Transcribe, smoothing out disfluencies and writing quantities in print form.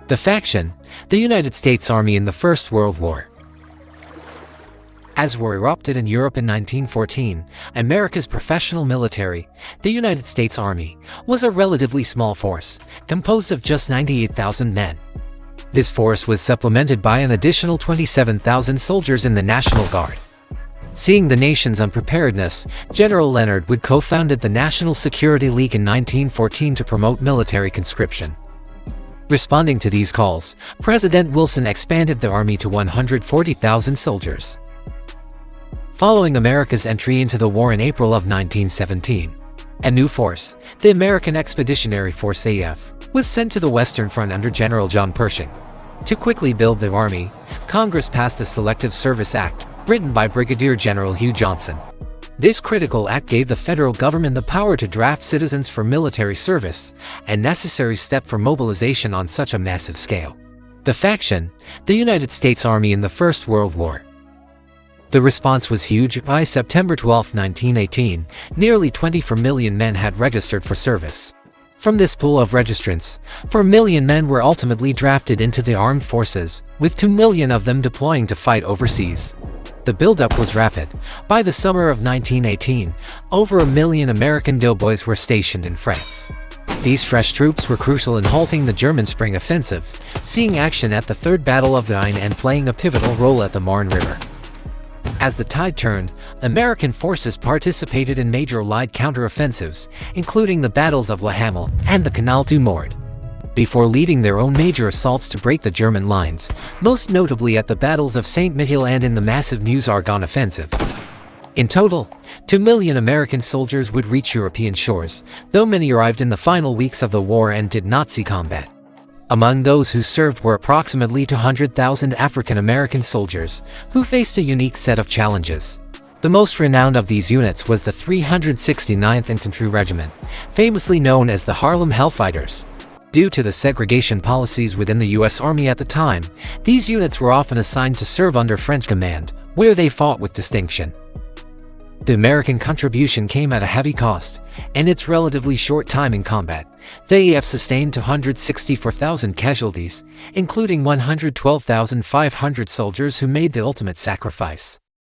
The faction, the United States Army in the First World War. As war erupted in Europe in 1914, America's professional military, the United States Army, was a relatively small force, composed of just 98,000 men. This force was supplemented by an additional 27,000 soldiers in the National Guard. Seeing the nation's unpreparedness, General Leonard Wood co-founded the National Security League in 1914 to promote military conscription. Responding to these calls, President Wilson expanded the Army to 140,000 soldiers. Following America's entry into the war in April of 1917, a new force, the American Expeditionary Force AF, was sent to the Western Front under General John Pershing. To quickly build the Army, Congress passed the Selective Service Act, written by Brigadier General Hugh Johnson. This critical act gave the federal government the power to draft citizens for military service, a necessary step for mobilization on such a massive scale. The faction, the United States Army in the First World War. The response was huge. By September 12, 1918, nearly 24 million men had registered for service. From this pool of registrants, 4 million men were ultimately drafted into the armed forces, with 2 million of them deploying to fight overseas. The buildup was rapid. By the summer of 1918, over 1 million American doughboys were stationed in France. These fresh troops were crucial in halting the German Spring Offensive, seeing action at the Third Battle of the Rhine and playing a pivotal role at the Marne River. As the tide turned, American forces participated in major Allied counteroffensives, including the battles of La Hamel and the Canal du Nord, before leading their own major assaults to break the German lines, most notably at the battles of Saint-Mihiel and in the massive Meuse-Argonne offensive. In total, 2 million American soldiers would reach European shores, though many arrived in the final weeks of the war and did not see combat. Among those who served were approximately 200,000 African American soldiers, who faced a unique set of challenges. The most renowned of these units was the 369th Infantry Regiment, famously known as the Harlem Hellfighters. Due to the segregation policies within the U.S. Army at the time, these units were often assigned to serve under French command, where they fought with distinction. The American contribution came at a heavy cost, and its relatively short time in combat. The AF sustained 264,000 casualties, including 112,500 soldiers who made the ultimate sacrifice.